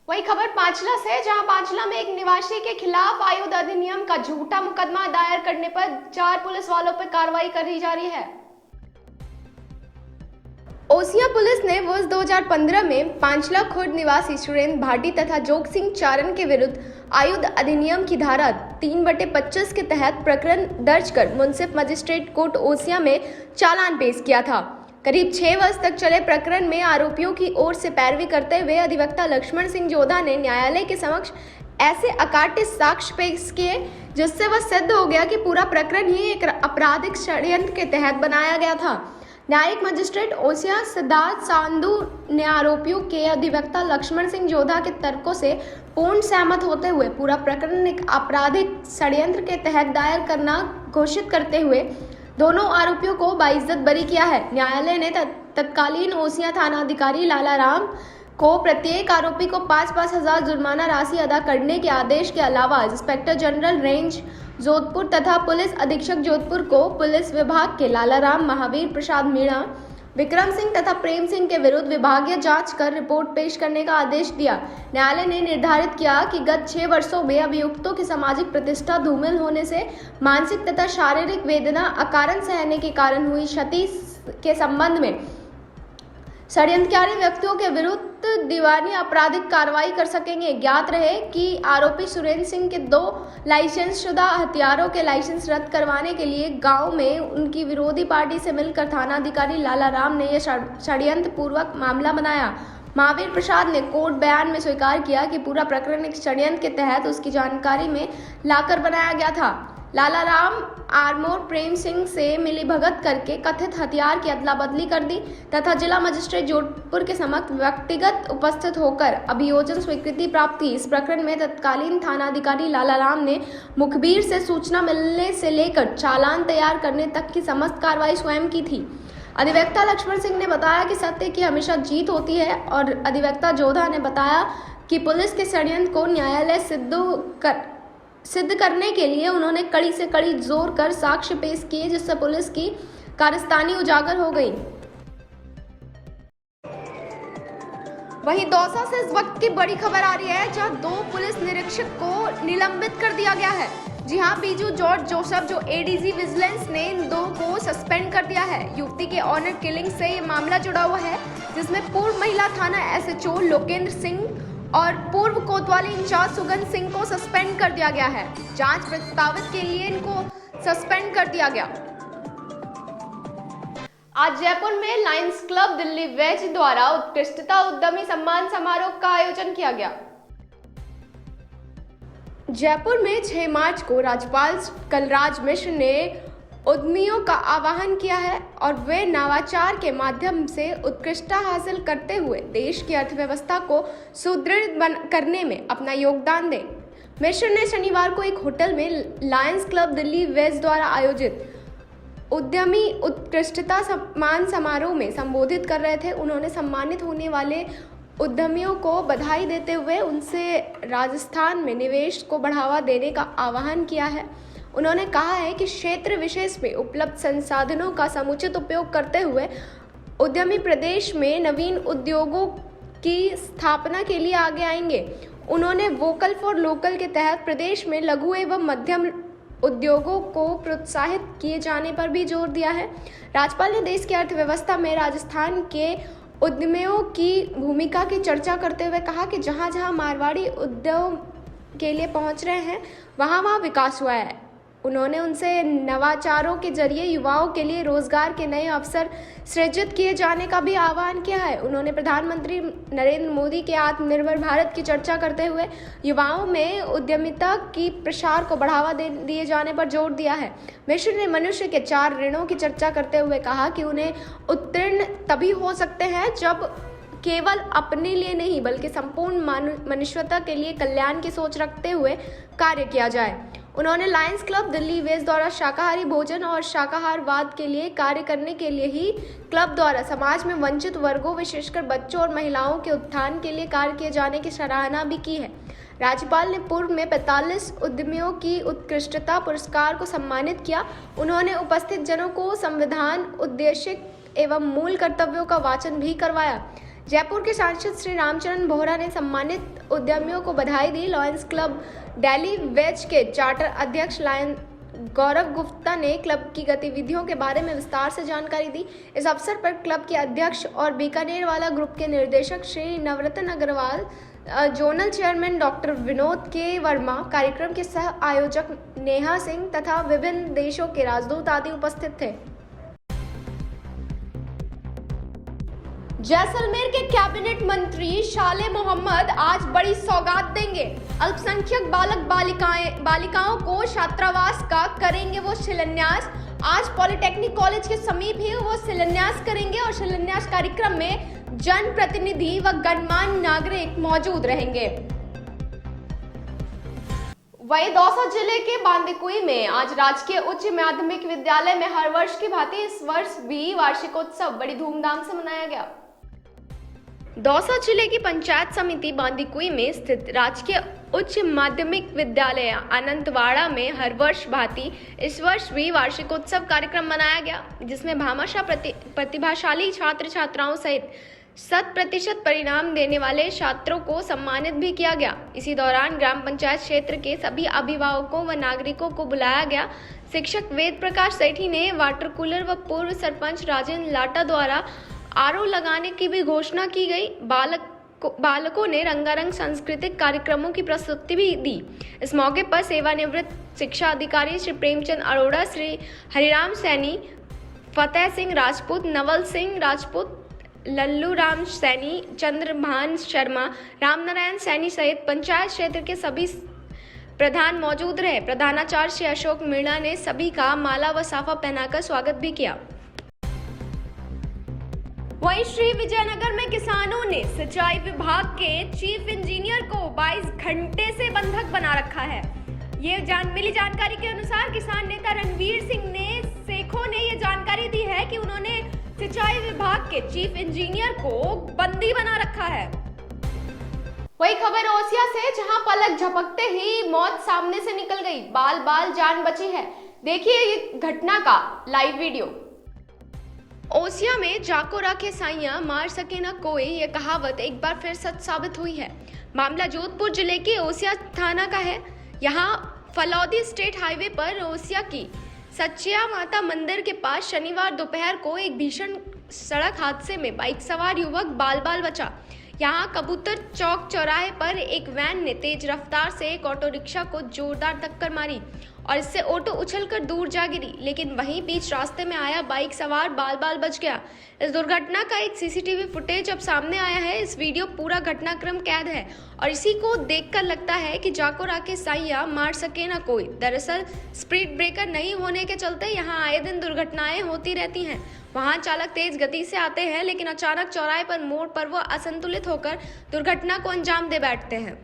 वही खबर पांचला से, जहां पांचला में एक निवासी के खिलाफ आयुध अधिनियम का झूठा मुकदमा दायर करने पर 4 पुलिस वालों पर कार्रवाई करी जा रही है। ओसियां पुलिस ने वर्ष 2015 में पांचला खुर्द निवासी सुरेंद्र भाटी तथा जोग सिंह चारण के विरुद्ध आयुध अधिनियम की धारा 3/25 के तहत प्रकरण दर्ज कर मुंसिफ मजिस्ट्रेट कोर्ट ओसियां में चालान पेश किया था। करीब 6 वर्ष तक चले प्रकरण में आरोपियों की ओर से पैरवी करते हुए अधिवक्ता लक्ष्मण सिंह जोधा ने न्यायालय के समक्ष ऐसे अकाट्य साक्ष्य पेश किए जिससे वह सिद्ध हो गया कि पूरा प्रकरण ही एक आपराधिक षड्यंत्र के तहत बनाया गया था। न्यायिक मजिस्ट्रेट ओसियां सिद्धार्थ सांधु ने आरोपियों के अधिवक्ता लक्ष्मण सिंह जोधा के तर्कों से पूर्ण सहमत होते हुए पूरा प्रकरण एक आपराधिक षड्यंत्र के तहत दायर करना घोषित करते हुए दोनों आरोपियों को बाइज्जत बरी किया है। न्यायालय ने तत्कालीन ओसियां थानाधिकारी लाला राम को प्रत्येक आरोपी को 5-5 हजार जुर्माना राशि अदा करने के आदेश के अलावा इंस्पेक्टर जनरल रेंज जोधपुर तथा पुलिस अधीक्षक जोधपुर को पुलिस विभाग के लाला राम, महावीर प्रसाद मीणा, विक्रम सिंह तथा प्रेम सिंह के विरुद्ध विभागीय जांच कर रिपोर्ट पेश करने का आदेश दिया। न्यायालय ने निर्धारित किया कि गत 6 वर्षों में अभियुक्तों की सामाजिक प्रतिष्ठा धूमिल होने से मानसिक तथा शारीरिक वेदना अकारण सहने के कारण हुई क्षति के संबंध में षड्यंत्रकारी व्यक्तियों के विरुद्ध दीवानी आपराधिक कार्रवाई कर सकेंगे। ज्ञात रहे कि आरोपी सुरेंद्र सिंह के 2 लाइसेंसशुदा हथियारों के लाइसेंस रद्द करवाने के लिए गांव में उनकी विरोधी पार्टी से मिलकर थानाधिकारी लाला राम ने यह षड्यंत्र पूर्वक मामला बनाया। महावीर प्रसाद ने कोर्ट बयान में स्वीकार किया कि पूरा प्रकरण एक षड्यंत्र के तहत उसकी जानकारी में लाकर बनाया गया था। लाला राम आर्मोर प्रेम सिंह से मिलीभगत करके कथित हथियार की अदला बदली कर दी तथा जिला मजिस्ट्रेट जोधपुर के समक्ष व्यक्तिगत उपस्थित होकर अभियोजन स्वीकृति प्राप्त की। इस प्रकरण में तत्कालीन थानाधिकारी लाला राम ने मुखबिर से सूचना मिलने से लेकर चालान तैयार करने तक की समस्त कार्रवाई स्वयं की थी। अधिवक्ता लक्ष्मण सिंह ने बताया कि सत्य की हमेशा जीत होती है और अधिवक्ता जोधा ने बताया कि पुलिस के षड्यंत्र को न्यायालय सिद्ध करने के लिए उन्होंने कड़ी से कड़ी जोर कर साक्ष्य पेश किए जिससे पुलिस की कारस्तानी उजागर हो गई। वहीं दौसा से इस वक्त की बड़ी खबर आ रही है, जहां 2 पुलिस निरीक्षक को निलंबित कर दिया गया है। जी हां, बीजू जॉर्ज जोसेफ जो एडीजी विजिलेंस ने इन 2 को सस्पेंड कर दिया है। युवती के ऑनर किलिंग से ये मामला जुड़ा हुआ है जिसमें पूर्व महिला थाना एसएचओ लोकेंद्र सिंह और पूर्व कोतवाली इंचार्ज सुगंध सिंह को सस्पेंड कर दिया गया है। जांच प्रस्तावित के लिए इनको सस्पेंड कर दिया गया। आज जयपुर में लायंस क्लब दिल्ली वेज द्वारा उत्कृष्टता उद्यमी सम्मान समारोह का आयोजन किया गया। जयपुर में 6 मार्च को राज्यपाल कलराज मिश्र ने उद्यमियों का आह्वान किया है और वे नवाचार के माध्यम से उत्कृष्टता हासिल करते हुए देश की अर्थव्यवस्था को सुदृढ़ करने में अपना योगदान दें। मिश्र ने शनिवार को एक होटल में लायंस क्लब दिल्ली वेस्ट द्वारा आयोजित उद्यमी उत्कृष्टता सम्मान समारोह में संबोधित कर रहे थे। उन्होंने सम्मानित होने वाले उद्यमियों को बधाई देते हुए उनसे राजस्थान में निवेश को बढ़ावा देने का आह्वान किया है। उन्होंने कहा है कि क्षेत्र विशेष में उपलब्ध संसाधनों का समुचित उपयोग करते हुए उद्यमी प्रदेश में नवीन उद्योगों की स्थापना के लिए आगे आएंगे। उन्होंने वोकल फॉर लोकल के तहत प्रदेश में लघु एवं मध्यम उद्योगों को प्रोत्साहित किए जाने पर भी जोर दिया है। राज्यपाल ने देश की अर्थव्यवस्था में राजस्थान के उद्यमियों की भूमिका की चर्चा करते हुए कहा कि जहां जहां मारवाड़ी उद्योग के लिए पहुंच रहे हैं वहां विकास हुआ है। उन्होंने उनसे नवाचारों के जरिए युवाओं के लिए रोजगार के नए अवसर सृजित किए जाने का भी आह्वान किया है। उन्होंने प्रधानमंत्री नरेंद्र मोदी के आत्मनिर्भर भारत की चर्चा करते हुए युवाओं में उद्यमिता की प्रसार को बढ़ावा दिए जाने पर जोर दिया है। मिश्र ने मनुष्य के 4 ऋणों की चर्चा करते हुए कहा कि उन्हें उत्तीर्ण तभी हो सकते हैं जब केवल अपने लिए नहीं बल्कि संपूर्ण मनुष्यता के लिए कल्याण की सोच रखते हुए कार्य किया जाए। उन्होंने लायंस क्लब दिल्ली वेस्ट द्वारा शाकाहारी भोजन और शाकाहारवाद के लिए कार्य करने के लिए ही क्लब द्वारा समाज में वंचित वर्गों विशेषकर बच्चों और महिलाओं के उत्थान के लिए कार्य किए जाने की सराहना भी की है। राज्यपाल ने पूर्व में 45 उद्यमियों की उत्कृष्टता पुरस्कार को सम्मानित किया। उन्होंने उपस्थित जनों को संविधान, उद्देश्य एवं मूल कर्तव्यों का वाचन भी करवाया। जयपुर के सांसद श्री रामचरण बोहरा ने सम्मानित उद्यमियों को बधाई दी। लॉयंस क्लब दिल्ली वेज के चार्टर अध्यक्ष लायन गौरव गुप्ता ने क्लब की गतिविधियों के बारे में विस्तार से जानकारी दी। इस अवसर पर क्लब के अध्यक्ष और बीकानेर वाला ग्रुप के निर्देशक Shri Navratna Agarwal, zonal chairman doctor Vinod K Verma, कार्यक्रम के सह आयोजक नेहा सिंह तथा विभिन्न देशों के राजदूत आदि उपस्थित थे। जैसलमेर के कैबिनेट मंत्री शाले मोहम्मद आज बड़ी सौगात देंगे। अल्पसंख्यक बालिकाओं को छात्रावास का करेंगे वो शिलान्यास। आज पॉलिटेक्निक कॉलेज के समीप ही वो शिलान्यास करेंगे और शिलान्यास कार्यक्रम में जनप्रतिनिधि व गणमान्य नागरिक मौजूद रहेंगे। वहीं दौसा जिले के बांदीकुई में आज राजकीय उच्च माध्यमिक विद्यालय में हर वर्ष की भांति इस वर्ष भी वार्षिकोत्सव बड़ी धूमधाम से मनाया गया। दौसा जिले की पंचायत समिति बांदीकुई में स्थित राजकीय उच्च माध्यमिक विद्यालय अनंतवाड़ा में हर वर्ष भांति इस वर्ष भी वार्षिकोत्सव कार्यक्रम मनाया गया, जिसमें भामाशाह प्रतिभाशाली छात्र छात्राओं सहित 100% परिणाम देने वाले छात्रों को सम्मानित भी किया गया। इसी दौरान ग्राम पंचायत क्षेत्र के सभी अभिभावकों व नागरिकों को बुलाया गया। शिक्षक वेद प्रकाश सेठी ने वाटर कूलर व पूर्व सरपंच राजेंद्र लाटा द्वारा आरओ लगाने की भी घोषणा की गई। बालकों ने रंगारंग सांस्कृतिक कार्यक्रमों की प्रस्तुति भी दी। इस मौके पर सेवानिवृत्त शिक्षा अधिकारी श्री प्रेमचंद अरोड़ा, श्री हरिराम सैनी, फतेह सिंह राजपूत, नवल सिंह राजपूत, लल्लू राम सैनी, चंद्रभान शर्मा, रामनारायण सैनी सहित पंचायत क्षेत्र के सभी प्रधान मौजूद रहे। प्रधानाचार्य श्री अशोक मीणा ने सभी का माला व साफा पहनाकर स्वागत भी किया। वहीं श्री विजयनगर में किसानों ने सिंचाई विभाग के चीफ इंजीनियर को 22 घंटे से बंधक बना रखा है। मिली जानकारी के अनुसार किसान नेता रणवीर सिंह सेखों ने ये जानकारी दी है कि उन्होंने सिंचाई विभाग के चीफ इंजीनियर को बंदी बना रखा है। वही खबर ओसिया से, जहां पलक झपकते ही मौत सामने से निकल गई, बाल बाल जान बची है। देखिए ये घटना का लाइव वीडियो। ओसिया में जाको राखे साइयां मार सके न कोई, ये कहावत एक बार फिर सच साबित हुई है। मामला जोधपुर जिले के ओसिया थाना का है। यहाँ फलौदी स्टेट हाईवे पर ओसिया की सच्चिया माता मंदिर के पास शनिवार दोपहर को एक भीषण सड़क हादसे में बाइक सवार युवक बाल बाल बचा। यहाँ कबूतर चौक चौराहे पर एक वैन ने तेज रफ्तार से एक ऑटो रिक्शा को जोरदार टक्कर मारी और इससे ऑटो उछलकर दूर जा गिरी, लेकिन वहीं बीच रास्ते में आया बाइक सवार बाल बाल बच गया। इस दुर्घटना का एक सीसीटीवी फुटेज अब सामने आया है। इस वीडियो पूरा घटनाक्रम कैद है और इसी को देखकर लगता है कि जाको राके साइया मार सके ना कोई। दरअसल स्पीड ब्रेकर नहीं होने के चलते यहाँ आए दिन दुर्घटनाएं होती रहती हैं। वाहन चालक तेज गति से आते हैं, लेकिन अचानक चौराहे पर मोड़ पर वो असंतुलित होकर दुर्घटना को अंजाम दे बैठते हैं।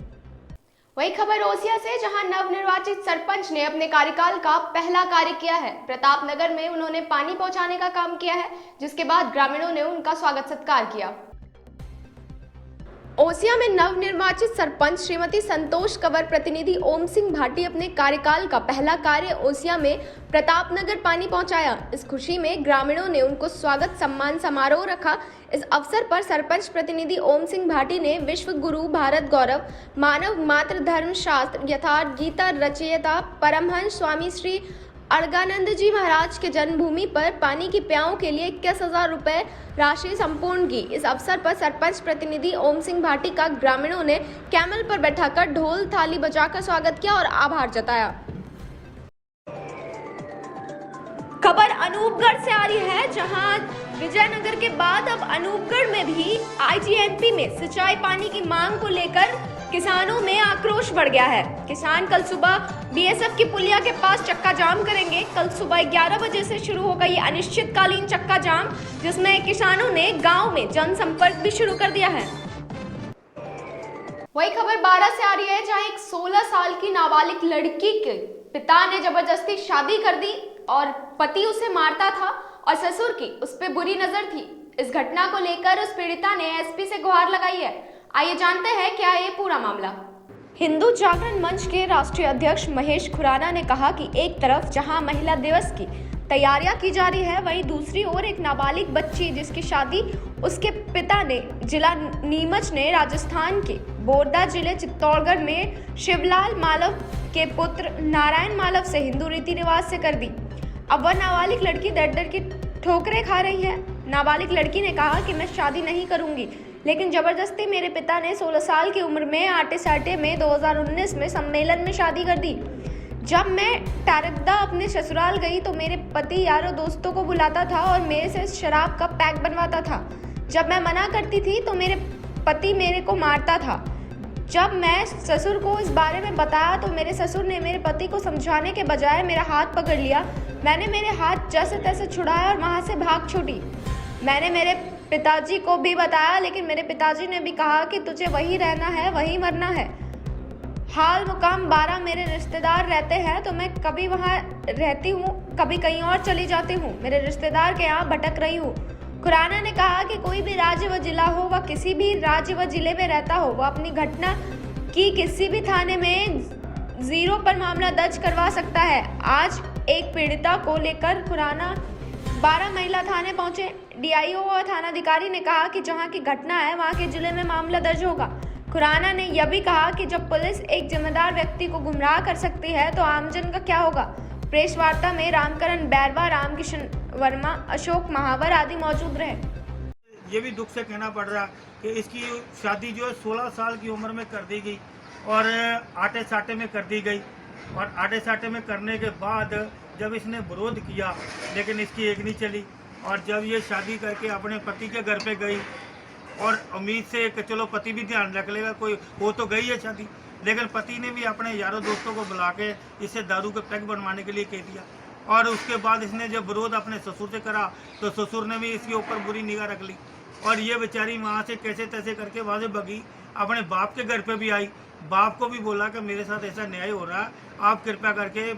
वही खबर ओसिया से, जहां नवनिर्वाचित सरपंच ने अपने कार्यकाल का पहला कार्य किया है। प्रतापनगर में उन्होंने पानी पहुंचाने का काम किया है, जिसके बाद ग्रामीणों ने उनका स्वागत सत्कार किया। ओसिया में नवनिर्वाचित सरपंच श्रीमती संतोष कंवर प्रतिनिधि ओम सिंह भाटी अपने कार्यकाल का पहला कार्य ओसिया में प्रतापनगर पानी पहुंचाया। इस खुशी में ग्रामीणों ने उनको स्वागत सम्मान समारोह रखा। इस अवसर पर सरपंच प्रतिनिधि ओम सिंह भाटी ने विश्व गुरु भारत गौरव मानव मात्र धर्म शास्त्र यथार्थ गीता रचयिता परमहंस स्वामी श्री अड़गानंद जी महाराज के जन्मभूमि पर पानी की प्याओं के लिए 21,000 रुपए राशि संपूर्ण की। इस अवसर पर सरपंच प्रतिनिधि ओम सिंह भाटी का ग्रामीणों ने कैमल पर बैठाकर ढोल थाली बजाकर स्वागत किया और आभार जताया। खबर अनूपगढ़ से आ रही है, जहां विजयनगर के बाद अब अनूपगढ़ में भी आईजीएमपी में सिंचाई पानी की मांग को लेकर किसानों में आक्रोश बढ़ गया है। किसान कल सुबह बीएसएफ की पुलिया के पास चक्का जाम करेंगे। कल सुबह 11 बजे से शुरू होगा ये अनिश्चितकालीन चक्का जाम, जिसमें किसानों ने गांव में जनसंपर्क भी शुरू कर दिया है। वही खबर 12 से आ रही है, जहां एक 16 साल की नाबालिग लड़की के पिता ने जबरदस्ती शादी कर दी और पति उसे मारता था और ससुर की उस पर बुरी नजर थी। इस घटना को लेकर उस पीड़िता ने एसपी से गुहार लगाई है। आइए जानते हैं क्या है ये पूरा मामला। हिंदू जागरण मंच के राष्ट्रीय अध्यक्ष महेश खुराना ने कहा कि एक तरफ जहां महिला दिवस की तैयारियां की जा रही है। वहीं दूसरी ओर एक नाबालिग बच्ची जिसकी शादी उसके पिता ने जिला नीमच ने राजस्थान के बोरदा जिले चित्तौड़गढ़ में शिवलाल मालव के पुत्र नारायण मालव से हिंदू रीति रिवाज से कर दी। अब वह नाबालिग लड़की दर दर की ठोकरें खा रही है। नाबालिग लड़की ने कहा कि मैं शादी नहीं करूंगी, लेकिन जबरदस्ती मेरे पिता ने 16 साल की उम्र में आटे साटे में 2019 में सम्मेलन में शादी कर दी। जब मैं टारकदा अपने ससुराल गई तो मेरे पति यारों दोस्तों को बुलाता था और मेरे से शराब का पैक बनवाता था। जब मैं मना करती थी तो मेरे पति मेरे को मारता था। जब मैं ससुर को इस बारे में बताया तो मेरे ससुर ने मेरे पति को समझाने के बजाय मेरा हाथ पकड़ लिया। मैंने मेरे हाथ जैसे तैसे छुड़ाया और वहाँ से भाग छूटी। मैंने मेरे पिताजी को भी बताया, लेकिन मेरे पिताजी ने भी कहा कि तुझे वहीं रहना है, वहीं मरना है। हाल मुकाम 12 मेरे रिश्तेदार रहते हैं तो मैं कभी वहाँ रहती हूँ, कभी कहीं और चली जाती हूँ। मेरे रिश्तेदार के यहाँ भटक रही हूँ। खुराना ने कहा कि कोई भी राज्य व जिला हो, वह किसी भी राज्य व जिले में रहता हो, वह अपनी घटना की किसी भी थाने में 0 पर मामला दर्ज करवा सकता है। आज एक पीड़िता को लेकर खुराना 12 महिला थाने पहुंचे। डीआईओ और थानाधिकारी ने कहा कि जहां की घटना है वहां के जिले में मामला दर्ज होगा। खुराना ने यह भी कहा कि जब पुलिस एक जिम्मेदार व्यक्ति को गुमराह कर सकती है तो आमजन का क्या होगा। प्रेस वार्ता में रामकरण बैरवा, रामकिशन वर्मा, अशोक महावर आदि मौजूद रहे। ये भी दुख से कहना पड़ रहा कि इसकी शादी जो है 16 साल की उम्र में कर दी गई और आटे साटे में कर दी गई। और आटे साटे में करने के बाद जब इसने विरोध किया लेकिन इसकी एक नहीं चली। और जब ये शादी करके अपने पति के घर पे गई और उम्मीद से कि चलो पति भी ध्यान रख लेगा, कोई हो तो गई है शादी, लेकिन पति ने भी अपने यारों दोस्तों को बुला के इससे दारू के पैक बनवाने के लिए कह दिया। और उसके बाद इसने जब विरोध अपने ससुर से करा तो ससुर ने भी इसके ऊपर बुरी निगाह रख ली और ये बेचारी वहाँ से कैसे तैसे करके वहाँ से भगी, अपने बाप के घर पे भी आई। बाप को भी बोला कि मेरे साथ ऐसा न्याय हो रहा है, आप कृपया करके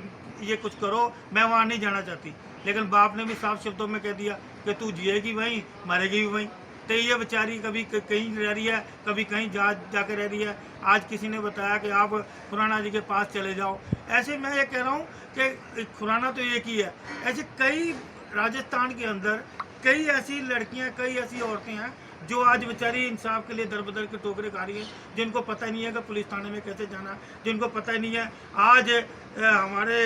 ये कुछ करो, मैं वहाँ नहीं जाना चाहती। लेकिन बाप ने भी साफ शब्दों में कह दिया कि तू जिएगी वहीं, मरेगी भी वहीं। तो ये बेचारी कभी कहीं रह रही है, कभी कहीं जाके रह रही है। आज किसी ने बताया कि आप खुराना जी के पास चले जाओ। ऐसे मैं ये कह रहा हूँ कि खुराना तो एक ही है, ऐसे कई राजस्थान के अंदर कई ऐसी लड़कियाँ, कई ऐसी औरतें हैं जो आज बेचारी इंसाफ के लिए दर बदर के टोकरे खा रही हैं, जिनको पता नहीं है कि पुलिस थाने में कैसे जाना, जिनको पता नहीं है। आज हमारे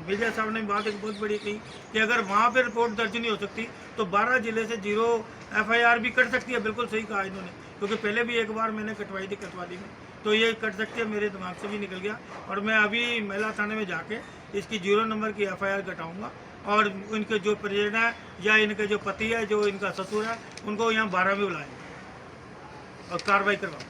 विजय साहब ने बात एक बहुत बड़ी कही कि अगर वहाँ पे रिपोर्ट दर्ज नहीं हो सकती तो 12 जिले से 0 FIR भी कट सकती है। बिल्कुल सही कहा इन्होंने, क्योंकि पहले भी एक बार मैंने कटवाई थी कटवाली में, तो ये कट सकती है। मेरे दिमाग से भी निकल गया और मैं अभी महिला थाने में जाके इसकी 0 नंबर की FIR कटाऊँगा और इनके जो परिजन है या इनके जो पति है, जो इनका ससुर है, उनको यहाँ 12 में बुलाएं और कार्रवाई करवाओ।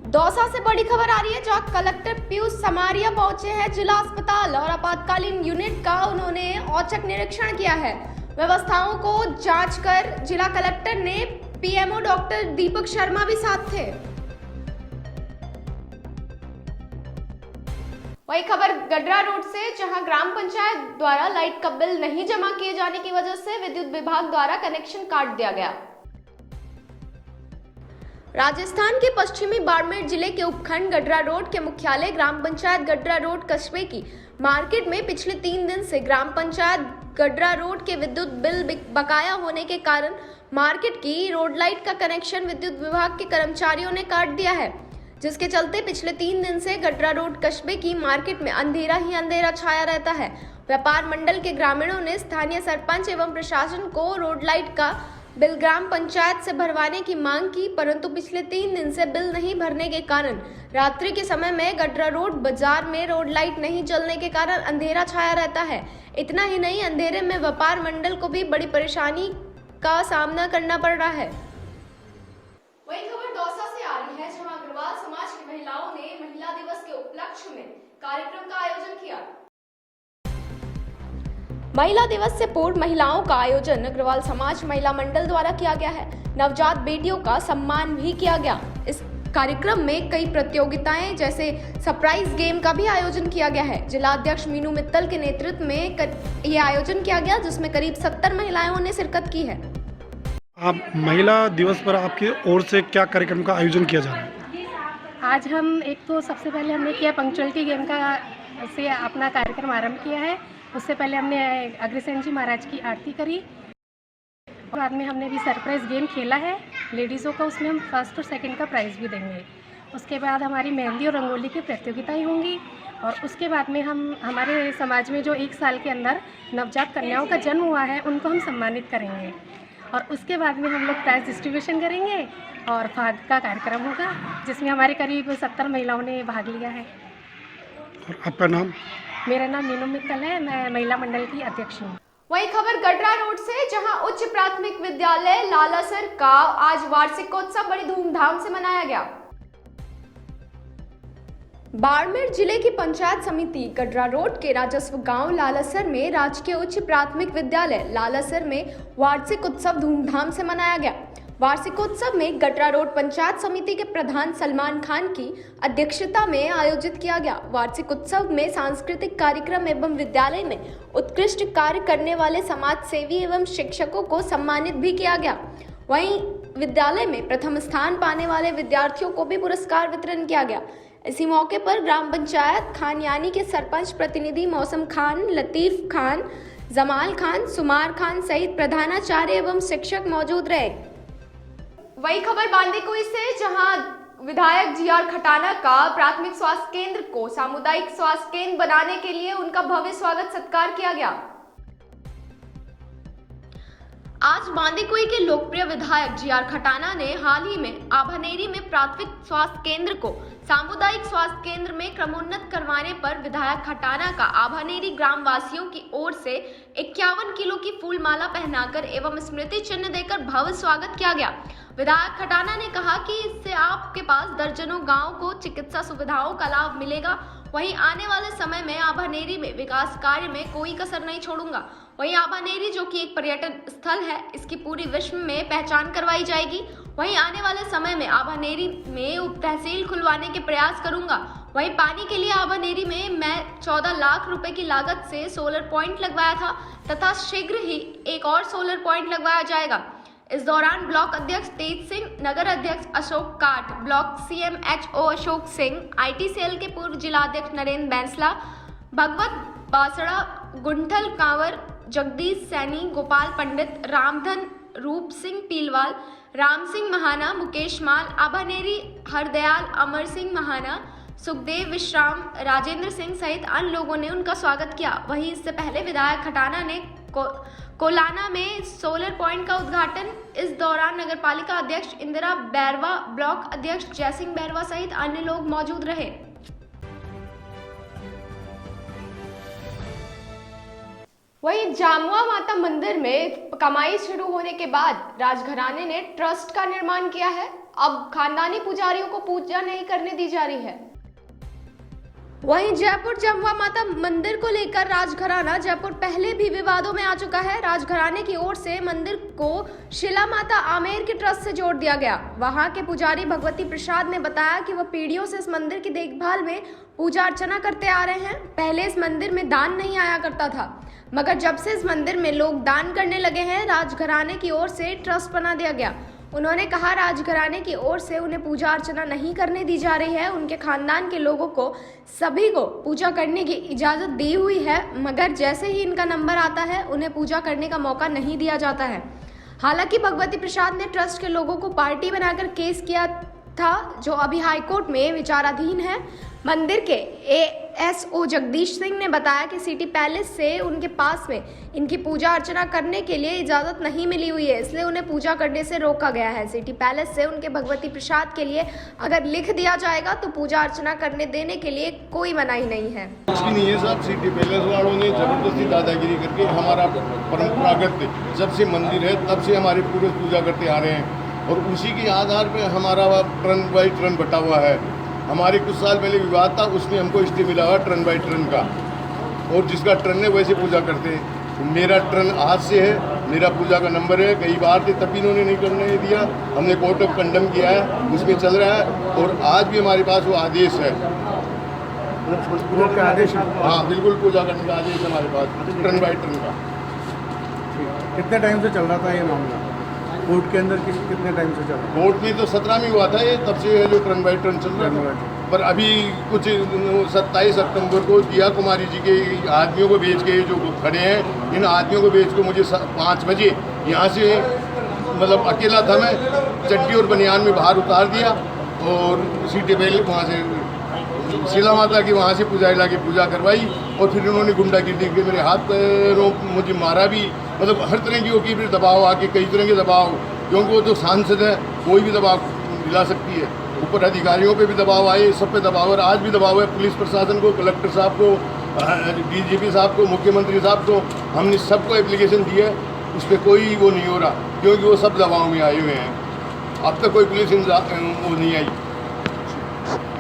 दौसा से बड़ी खबर आ रही है, जहां कलेक्टर पीयूष समारिया पहुंचे हैं जिला अस्पताल और आपातकालीन यूनिट का उन्होंने औचक निरीक्षण किया है। व्यवस्थाओं को जांचकर जिला कलेक्टर ने PMO डॉक्टर दीपक शर्मा भी साथ थे। वही खबर गडरा रोड से, जहां ग्राम पंचायत द्वारा लाइट का बिल नहीं जमा किए जाने की वजह से विद्युत विभाग द्वारा कनेक्शन काट दिया गया। राजस्थान के पश्चिमी बाड़मेर जिले के उपखंड गडरा रोड के मुख्यालय ग्राम पंचायत गडरा रोड कस्बे की मार्केट में पिछले 3 दिन से ग्राम पंचायत गडरा रोड के विद्युत बिल बकाया होने के कारण मार्केट की रोड लाइट का कनेक्शन विद्युत विभाग के कर्मचारियों ने काट दिया है, जिसके चलते पिछले 3 दिन से गडरा रोड कस्बे की मार्केट में अंधेरा ही अंधेरा छाया रहता है। व्यापार मंडल के ग्रामीणों ने स्थानीय सरपंच एवं प्रशासन को रोड लाइट का बिल ग्राम पंचायत से भरवाने की मांग की, परंतु पिछले 3 दिन से बिल नहीं भरने के कारण रात्रि के समय में गडरा रोड बाजार में रोड लाइट नहीं जलने के कारण अंधेरा छाया रहता है। इतना ही नहीं, अंधेरे में व्यापार मंडल को भी बड़ी परेशानी का सामना करना पड़ रहा है। वही खबर दौसा से आ रही है, जहां अग्रवाल समाज की महिलाओं ने महिला दिवस के उपलक्ष्य में कार्यक्रम का आयोजन किया। महिला दिवस से पूर्व महिलाओं का आयोजन अग्रवाल समाज महिला मंडल द्वारा किया गया है। नवजात बेटियों का सम्मान भी किया गया। इस कार्यक्रम में कई प्रतियोगिताएं जैसे सरप्राइज गेम का भी आयोजन किया गया है। जिला अध्यक्ष मीनू मित्तल के नेतृत्व में यह आयोजन किया गया, जिसमें करीब 70 महिलाओं ने शिरकत की है। आप महिला दिवस पर आपकी ओर से क्या कार्यक्रम का आयोजन किया जा रहा है? आज हम एक तो सबसे पहले हमने किया पंक्चुअलिटी गेम का से अपना कार्यक्रम आरंभ किया है। उससे पहले हमने अग्रसेन जी महाराज की आरती करी और बाद में हमने भी सरप्राइज गेम खेला है लेडीज़ों का। उसमें हम फर्स्ट और सेकंड का प्राइज़ भी देंगे। उसके बाद हमारी मेहंदी और रंगोली की प्रतियोगिताएं होंगी और उसके बाद में हम हमारे समाज में जो 1 साल के अंदर नवजात कन्याओं का जन्म हुआ है उनको हम सम्मानित करेंगे और उसके बाद में हम लोग प्राइज़ डिस्ट्रीब्यूशन करेंगे और फाग का कार्यक्रम होगा जिसमें हमारे करीब 70 महिलाओं ने भाग लिया है। और आपका नाम? मेरा नाम मीनू मित्तल है, मैं महिला मंडल की अध्यक्ष हूँ। वही खबर गडरा रोड से, जहां उच्च प्राथमिक विद्यालय लालासर का आज वार्षिकोत्सव बड़ी धूमधाम से मनाया गया। बाड़मेर जिले की पंचायत समिति गडरा रोड के राजस्व गांव लालासर में राजकीय उच्च प्राथमिक विद्यालय लालासर में वार्षिक उत्सव धूमधाम से मनाया गया। वार्षिकोत्सव में गडरा रोड पंचायत समिति के प्रधान सलमान खान की अध्यक्षता में आयोजित किया गया। वार्षिक उत्सव में सांस्कृतिक कार्यक्रम एवं विद्यालय में उत्कृष्ट कार्य करने वाले समाज सेवी एवं शिक्षकों को सम्मानित भी किया गया। वहीं विद्यालय में प्रथम स्थान पाने वाले विद्यार्थियों को भी पुरस्कार वितरण किया गया। इसी मौके पर ग्राम पंचायत खानयानी के सरपंच प्रतिनिधि मौसम खान, लतीफ खान, जमाल खान, सुमार खान सहित प्रधानाचार्य एवं शिक्षक मौजूद रहे। वही खबर बांदीकुई से, जहां विधायक जीआर खटाना का प्राथमिक स्वास्थ्य केंद्र को सामुदायिक स्वास्थ्य केंद्र बनाने के लिए उनका भव्य स्वागत सत्कार किया गया। आज बांदीकुई के लोकप्रिय विधायक जीआर खटाना ने हाल ही में आभानेरी में प्राथमिक स्वास्थ्य केंद्र को सामुदायिक स्वास्थ्य केंद्र में क्रमोन्नत करवाने पर विधायक खटाना का आभानेरी ग्राम वासियों की ओर से 51 किलो की फूल माला पहनाकर एवं स्मृति चिन्ह देकर भव्य स्वागत किया गया। विधायक खटाना ने कहा कि इससे आपके पास दर्जनों गांव को चिकित्सा सुविधाओं का लाभ मिलेगा। वहीं आने वाले समय में आभानेरी में विकास कार्य में कोई कसर नहीं छोड़ूंगा। वहीं आभानेरी जो कि एक पर्यटन स्थल है, इसकी पूरी विश्व में पहचान करवाई जाएगी। वहीं आने वाले समय में आभानेरी में उप तहसील खुलवाने के प्रयास करूंगा। वहीं पानी के लिए आभानेरी में मैं 14 लाख रुपए की लागत से सोलर पॉइंट लगवाया था तथा शीघ्र ही एक और सोलर पॉइंट लगवाया जाएगा। इस दौरान ब्लॉक अध्यक्ष तेज सिंह, नगर अध्यक्ष Ashok Kaat, block CMHO Ashok Singh, IT cell के पूर्व जिलाध्यक्ष नरेंद्र बैंसला, भगवत बासड़ा, गुंठल कांवर, जगदीश सैनी, गोपाल पंडित, रामधन, रूप सिंह पीलवाल, राम सिंह महाना, मुकेश माल, आभानेरी, हरदयाल, अमर सिंह महाना, सुखदेव विश्राम, राजेंद्र सिंह सहित अन्य लोगों ने उनका स्वागत किया। वहीं इससे पहले विधायक खटाना ने कोलाना में सोलर पॉइंट का उद्घाटन। इस दौरान नगरपालिका अध्यक्ष इंदिरा बैरवा, ब्लॉक अध्यक्ष जयसिंह बैरवा सहित अन्य लोग मौजूद रहे। वहीं जामुआ माता मंदिर में कमाई शुरू होने के बाद राजघराने ने ट्रस्ट का निर्माण किया है। अब खानदानी पुजारियों को पूजा नहीं करने दी जा रही है। वहीं जयपुर जामुआ माता मंदिर को लेकर राजघराना जयपुर पहले भी विवादों में आ चुका है। राजघराने की ओर से मंदिर को शिला माता आमेर के ट्रस्ट से जोड़ दिया गया। वहां के पुजारी भगवती प्रसाद ने बताया कि वह पीढ़ियों से इस मंदिर की देखभाल में पूजा अर्चना करते आ रहे हैं। पहले इस मंदिर में दान नहीं आया करता था, मगर जब से इस मंदिर में लोग दान करने लगे हैं, राजघराने की ओर से ट्रस्ट बना दिया गया। उन्होंने कहा राजघराने की ओर से उन्हें पूजा अर्चना नहीं करने दी जा रही है। उनके खानदान के लोगों को सभी को पूजा करने की इजाज़त दी हुई है, मगर जैसे ही इनका नंबर आता है उन्हें पूजा करने का मौका नहीं दिया जाता है। हालांकि भगवती प्रसाद ने ट्रस्ट के लोगों को पार्टी बनाकर केस किया था, जो अभी हाईकोर्ट में विचाराधीन है। मंदिर के ASO जगदीश सिंह ने बताया कि सिटी पैलेस से उनके पास में इनकी पूजा अर्चना करने के लिए इजाज़त नहीं मिली हुई है, इसलिए उन्हें पूजा करने से रोका गया है। सिटी पैलेस से उनके भगवती प्रसाद के लिए अगर लिख दिया जाएगा तो पूजा अर्चना करने देने के लिए कोई मनाही नहीं है। कुछ भी नहीं है साहब, सिटी पैलेस वालों ने जबरदस्ती दादागिरी करके हमारा परंपरागत जब से मंदिर है तब से हमारे पूर्वज पूजा करते आ रहे हैं और उसी के आधार पर हमारा टर्न बाई टर्न बटा हुआ है। हमारे कुछ साल पहले विवाद था, उसमें हमको स्टे मिला हुआ टर्न बाई टर्न का, और जिसका टर्न है वैसे पूजा करते हैं। मेरा टर्न आज से है, मेरा पूजा का नंबर है। कई बार थे तब भी इन्होंने नहीं करने दिया, हमने कोर्ट ऑफ कंडम किया है, उसमें चल रहा है और आज भी हमारे पास वो आदेश है। आदेश? हाँ बिल्कुल, पूजा करने का आदेश हमारे पास टर्न बाई टर्न का। कितने टाइम से चल रहा था ये मामला? कोर्ट के अंदर कितने टाइम से चल रहा कोर्ट में तो 17 में हुआ था ये, तब से जो टर्न बाई टर्न चल रहा है। पर अभी कुछ 27 अक्टूबर को दिया कुमारी जी के आदमियों को भेज के जो खड़े हैं, इन आदमियों को भेज के मुझे 5 बजे यहाँ से मतलब अकेला था मैं, चड्डी और बनियान में बाहर उतार दिया और सीटे पहले वहाँ से शीला माता की वहाँ से पूजा ला के पूजा करवाई और फिर उन्होंने गुंडागिर्दी के मेरे हाथ पैरों मुझे मारा भी, मतलब हर तरह की होगी, फिर दबाव आके कई तरह के दबाव, क्योंकि वो तो सांसद है, कोई भी दबाव दिला सकती है। ऊपर अधिकारियों पे भी दबाव आए, सब पे दबाव, और आज भी दबाव है पुलिस प्रशासन को, कलेक्टर साहब को, डीजीपी साहब को, मुख्यमंत्री साहब को, हमने सबको एप्लीकेशन दी है, उस पर कोई वो नहीं हो रहा, क्योंकि वो सब दबाव में आए हुए हैं। अब तक कोई पुलिस वो नहीं आई।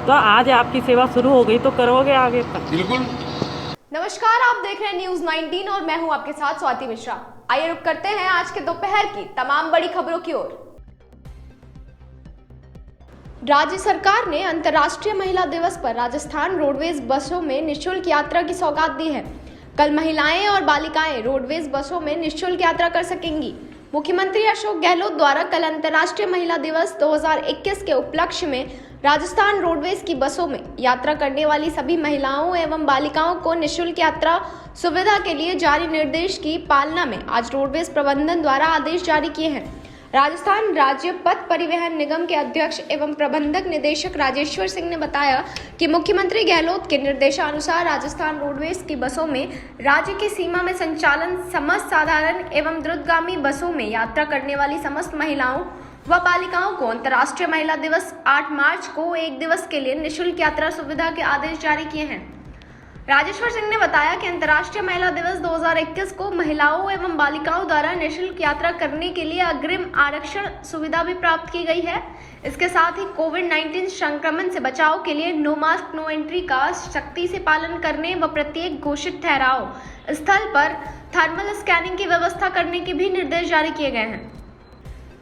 तो आज आपकी सेवा शुरू हो गई तो करोगे आगे तक? बिल्कुल। नमस्कार, आप देख रहे हैं न्यूज 19 और मैं हूं आपके साथ स्वाति मिश्रा। आइए रुक करते हैं आज के दोपहर की तमाम बड़ी खबरों की ओर। राज्य सरकार ने अंतर्राष्ट्रीय महिला दिवस पर राजस्थान रोडवेज बसों में निःशुल्क यात्रा की सौगात दी है। कल महिलाएं और बालिकाएं रोडवेज बसों में निःशुल्क यात्रा कर सकेंगी। मुख्यमंत्री अशोक गहलोत द्वारा कल अंतर्राष्ट्रीय महिला दिवस 2021 के उपलक्ष्य में राजस्थान रोडवेज की बसों में यात्रा करने वाली सभी महिलाओं एवं बालिकाओं को निःशुल्क यात्रा सुविधा के लिए जारी निर्देश की पालना में आज रोडवेज प्रबंधन द्वारा आदेश जारी किए हैं। राजस्थान राज्य पथ परिवहन निगम के अध्यक्ष एवं प्रबंधक निदेशक राजेश्वर सिंह ने बताया कि मुख्यमंत्री गहलोत के निर्देशानुसार राजस्थान रोडवेज की बसों में राज्य की सीमा में संचालन समस्त साधारण एवं द्रुतगामी बसों में यात्रा करने वाली समस्त महिलाओं व बालिकाओं को अंतर्राष्ट्रीय महिला दिवस 8 मार्च को एक दिवस के लिए निःशुल्क यात्रा सुविधा के आदेश जारी किए हैं। राजेश्वर सिंह ने बताया कि अंतर्राष्ट्रीय महिला दिवस 2021 को महिलाओं एवं बालिकाओं द्वारा निःशुल्क यात्रा करने के लिए अग्रिम आरक्षण सुविधा भी प्राप्त की गई है। इसके साथ ही कोविड-19 संक्रमण से बचाव के लिए नो मास्क नो एंट्री का सख्ती से पालन करने व प्रत्येक घोषित ठहराव स्थल पर थर्मल स्कैनिंग की व्यवस्था करने के भी निर्देश जारी किए गए हैं।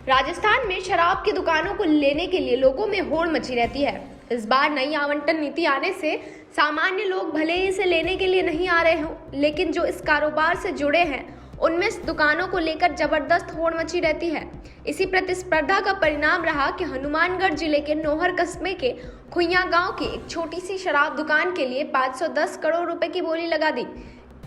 राजस्थान में शराब की दुकानों को लेने के लिए लोगों में होड़ मची रहती है। इस बार नई आवंटन नीति आने से सामान्य लोग भले ही इसे लेने के लिए नहीं आ रहे हों, लेकिन जो इस कारोबार से जुड़े हैं उनमें दुकानों को लेकर जबरदस्त होड़ मची रहती है। इसी प्रतिस्पर्धा का परिणाम रहा कि हनुमानगढ़ जिले के नोहर कस्बे के खुइया गांव की एक छोटी सी शराब दुकान के लिए 510 करोड़ रुपए की बोली लगा दी।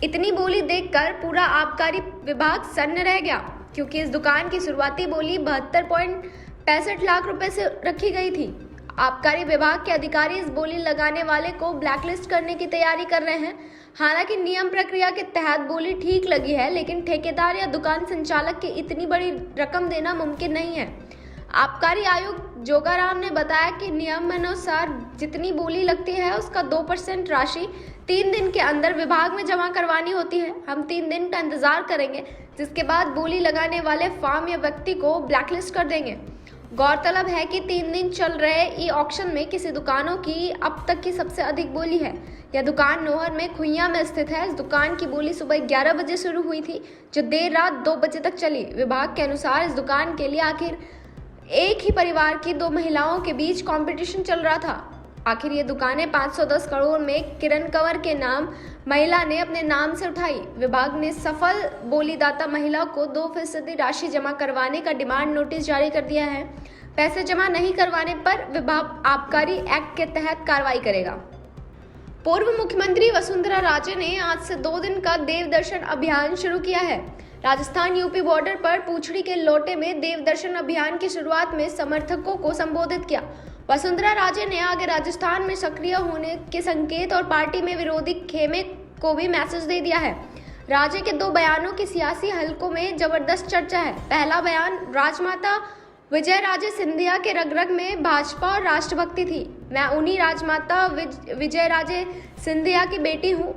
इतनी बोली देखकर पूरा आबकारी विभाग सन्न रह गया, क्योंकि इस दुकान की शुरुआती बोली 72.65 लाख रुपए से रखी गई थी। आबकारी विभाग के अधिकारी इस बोली लगाने वाले को ब्लैकलिस्ट करने की तैयारी कर रहे हैं। हालांकि नियम प्रक्रिया के तहत बोली ठीक लगी है, लेकिन ठेकेदार या दुकान संचालक की इतनी बड़ी रकम देना मुमकिन नहीं है। आबकारी आयुक्त जोगाराम ने बताया कि नियमानुसार जितनी बोली लगती है उसका 2% राशि 3 दिन के अंदर विभाग में जमा करवानी होती है। हम 3 दिन का इंतजार करेंगे, जिसके बाद बोली लगाने वाले फार्म या व्यक्ति को ब्लैकलिस्ट कर देंगे। गौरतलब है कि 3 दिन चल रहे ई ऑक्शन में किसी दुकानों की अब तक की सबसे अधिक बोली है। यह दुकान नोहर में खुइया में स्थित है। इस दुकान की बोली सुबह 11 बजे शुरू हुई थी, जो देर रात 2 बजे तक चली। विभाग के अनुसार इस दुकान के लिए आखिर एक ही परिवार की 2 महिलाओं के बीच कंपटीशन चल रहा था। आखिर ये दुकानें 510 करोड़ में किरण कंवर के नाम महिला ने अपने नाम से उठाई। विभाग ने सफल बोलीदाता महिला को 2% राशि जमा करवाने का डिमांड नोटिस जारी कर दिया है। पैसे जमा नहीं करवाने पर विभाग आबकारी एक्ट के तहत कार्रवाई करेगा। पूर्व मुख्यमंत्री वसुंधरा राजे ने आज से 2 दिन का देव दर्शन अभियान शुरू किया है। राजस्थान यूपी बॉर्डर पर पूछड़ी के लोटे में देव दर्शन अभियान की शुरुआत में समर्थकों को संबोधित किया। वसुंधरा राजे ने आगे राजस्थान में सक्रिय होने के संकेत और पार्टी में विरोधी खेमे को भी मैसेज दे दिया है। राजे के 2 बयानों की सियासी हलकों में जबरदस्त चर्चा है। पहला बयान, राजमाता विजय राजे सिंधिया के रग-रग में भाजपा और राष्ट्रभक्ति थी। मैं उन्हीं राजमाता विजय राजे सिंधिया की बेटी हूँ।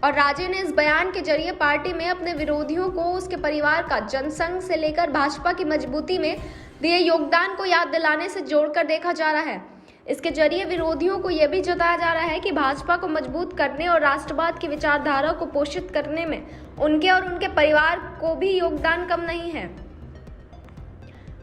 और राजे ने इस बयान के जरिए पार्टी में अपने विरोधियों को उसके परिवार का जनसंघ से लेकर भाजपा की मजबूती में दिए योगदान को याद दिलाने से जोड़कर देखा जा रहा है। इसके जरिए विरोधियों को यह भी जताया जा रहा है कि भाजपा को मजबूत करने और राष्ट्रवाद की विचारधारा को पोषित करने में उनके और उनके परिवार को भी योगदान कम नहीं है।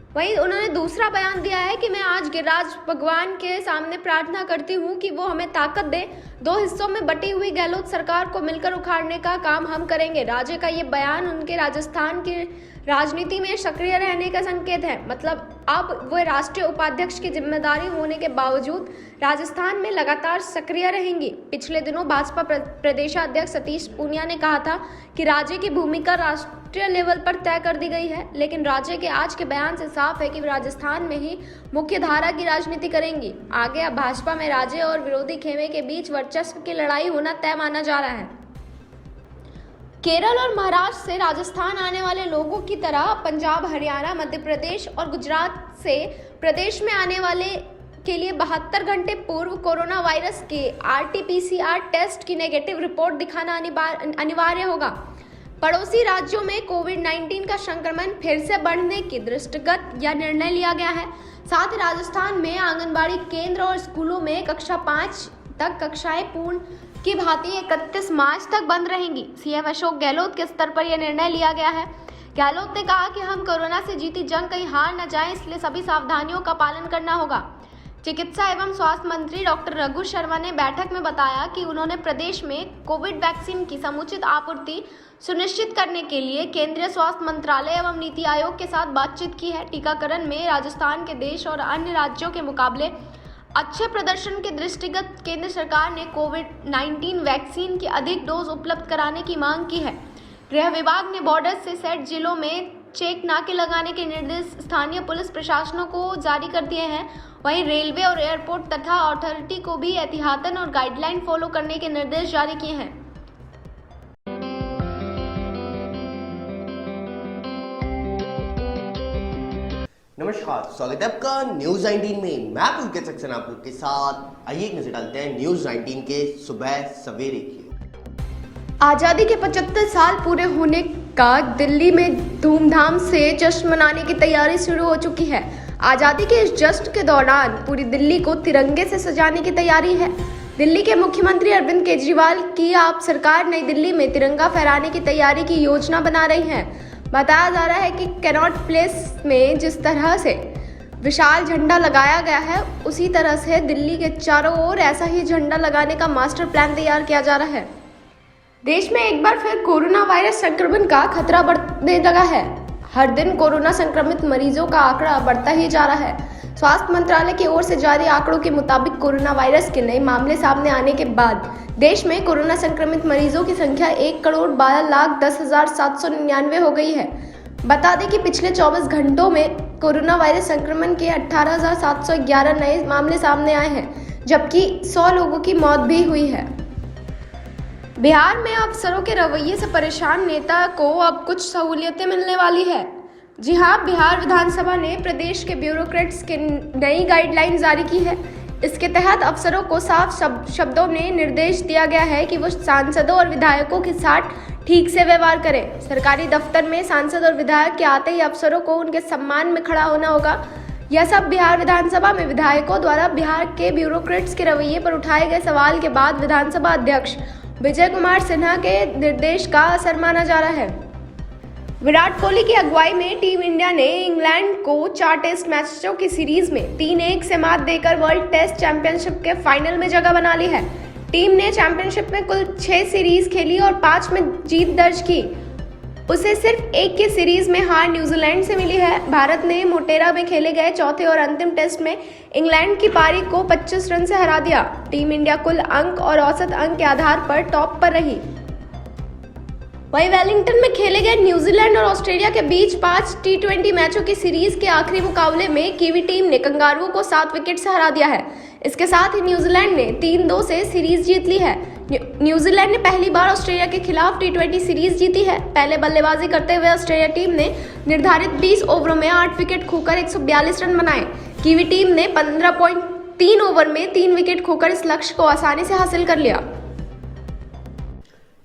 वहीं उन्होंने दूसरा बयान दिया है कि मैं आज गिरिराज भगवान के सामने प्रार्थना करती हूं कि वो हमें ताकत दे। 2 हिस्सों में बटी हुई गहलोत सरकार को मिलकर उखाड़ने का काम हम करेंगे। राजे का ये बयान उनके राजस्थान की राजनीति में सक्रिय रहने का संकेत है। मतलब अब वो राष्ट्रीय उपाध्यक्ष की जिम्मेदारी होने के बावजूद राजस्थान में लगातार सक्रिय रहेंगी। पिछले दिनों भाजपा प्रदेशाध्यक्ष सतीश पूनिया ने कहा था कि राजे की भूमिका राष्ट्रीय लेवल पर तय कर दी गई है, लेकिन राजे के आज के बयान से साफ है कि राजस्थान में ही मुख्य धारा की राजनीति करेंगी। आगे अब भाजपा में राजे और विरोधी खेमे के बीच वर्चस्व की लड़ाई होना तय माना जा रहा है। केरल और महाराष्ट्र से राजस्थान आने वाले लोगों की तरह पंजाब, हरियाणा, मध्य प्रदेश और गुजरात से प्रदेश में आने वाले के लिए 72 घंटे पूर्व कोरोना वायरस के RT-PCR टेस्ट की नेगेटिव रिपोर्ट दिखाना अनिवार्य होगा। पड़ोसी राज्यों में कोविड-19 का संक्रमण फिर से बढ़ने के दृष्टिगत यह निर्णय लिया गया है। साथ ही राजस्थान में आंगनबाड़ी केंद्र और स्कूलों में कक्षा 5 तक कक्षाएं पूर्ण की भांति 31 मार्च तक बंद रहेंगी। सीएम अशोक गहलोत के स्तर पर यह निर्णय लिया गया है। गहलोत ने कहा कि हम कोरोना से जीती जंग कहीं हार न जाएं, इसलिए सभी सावधानियों का पालन करना होगा। चिकित्सा एवं स्वास्थ्य मंत्री डॉक्टर रघु शर्मा ने बैठक में बताया कि उन्होंने प्रदेश में कोविड वैक्सीन की समुचित आपूर्ति सुनिश्चित करने के लिए केंद्रीय स्वास्थ्य मंत्रालय एवं नीति आयोग के साथ बातचीत की है। टीकाकरण में राजस्थान के देश और अन्य राज्यों के मुकाबले अच्छे प्रदर्शन के दृष्टिगत केंद्र सरकार ने कोविड-19 वैक्सीन की अधिक डोज उपलब्ध कराने की मांग की है। गृह विभाग ने बॉर्डर से सेट जिलों में चेक नाके लगाने के निर्देश स्थानीय पुलिस प्रशासनों को जारी कर दिए हैं। वहीं रेलवे और एयरपोर्ट तथा अथॉरिटी को भी एहतियातन और गाइडलाइन फॉलो करने के निर्देश जारी किए हैं। नमस्कार, स्वागत है आपका न्यूज 19 में। मैं पुलकित सक्सेना आप लोग के साथ। आइए एक नजर डालते हैं न्यूज 19 के सुबह सवेरे की। आज़ादी के 75 साल पूरे होने का दिल्ली में धूमधाम से जश्न मनाने की तैयारी शुरू हो चुकी है। आज़ादी के इस जश्न के दौरान पूरी दिल्ली को तिरंगे से सजाने की तैयारी है। दिल्ली के मुख्यमंत्री अरविंद केजरीवाल की आप सरकार नई दिल्ली में तिरंगा फहराने की तैयारी की योजना बना रही है। बताया जा रहा है कि कैनॉट प्लेस में जिस तरह से विशाल झंडा लगाया गया है, उसी तरह से दिल्ली के चारों ओर ऐसा ही झंडा लगाने का मास्टर प्लान तैयार किया जा रहा है। देश में एक बार फिर कोरोना वायरस संक्रमण का खतरा बढ़ने लगा है। हर दिन कोरोना संक्रमित मरीजों का आंकड़ा बढ़ता ही जा रहा है। स्वास्थ्य मंत्रालय की ओर से जारी आंकड़ों के मुताबिक कोरोना वायरस के नए मामले सामने आने के बाद देश में कोरोना संक्रमित मरीजों की संख्या 1,12,10,799 हो गई है। बता दें कि पिछले 24 घंटों में कोरोना वायरस संक्रमण के 18,711 नए मामले सामने आए हैं, जबकि 100 लोगों की मौत भी हुई है। बिहार में अफसरों के रवैये से परेशान नेता को अब कुछ सहूलियतें मिलने वाली है। जी हाँ, बिहार विधानसभा ने प्रदेश के ब्यूरोक्रेट्स के नई गाइडलाइन जारी की है। इसके तहत अफसरों को साफ शब्दों में निर्देश दिया गया है कि वो सांसदों और विधायकों के साथ ठीक से व्यवहार करें। सरकारी दफ्तर में सांसद और विधायक के आते ही अफसरों को उनके सम्मान में खड़ा होना होगा। यह सब बिहार विधानसभा में विधायकों द्वारा बिहार के ब्यूरोक्रेट्स के रवैये पर उठाए गए सवाल के बाद विधानसभा अध्यक्ष विजय कुमार सिन्हा के निर्देश का असर माना जा रहा है। विराट कोहली की अगुवाई में टीम इंडिया ने इंग्लैंड को 4 टेस्ट मैचों की सीरीज में 3-1 से मात देकर वर्ल्ड टेस्ट चैंपियनशिप के फाइनल में जगह बना ली है। टीम ने चैंपियनशिप में कुल 6 सीरीज खेली और 5 में जीत दर्ज की। उसे सिर्फ एक की सीरीज में हार न्यूजीलैंड से मिली है। भारत ने मोटेरा में खेले गए चौथे और अंतिम टेस्ट में इंग्लैंड की पारी को 25 रन से हरा दिया। टीम इंडिया कुल अंक और औसत अंक के आधार पर टॉप पर रही। वहीं वेलिंगटन में खेले गए न्यूजीलैंड और ऑस्ट्रेलिया के बीच 5 T20 मैचों की सीरीज के आखिरी मुकाबले में कीवी टीम ने कंगारुओं को 7 विकेट से हरा दिया है। इसके साथ ही न्यूजीलैंड ने 3-2 से सीरीज जीत ली है। न्यूजीलैंड ने पहली बार ऑस्ट्रेलिया के खिलाफ T20 सीरीज जीती है। पहले बल्लेबाजी करते हुए ऑस्ट्रेलिया टीम ने निर्धारित 20 ओवरों में 8 विकेट खोकर 142 रन बनाए। कीवी टीम ने 15.3 ओवर में 3 विकेट खोकर इस लक्ष्य को आसानी से हासिल कर लिया।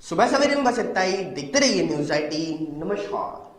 सुबह सवेरे में बस इतना ही। देखते रहिए न्यूज 18। नमस्कार।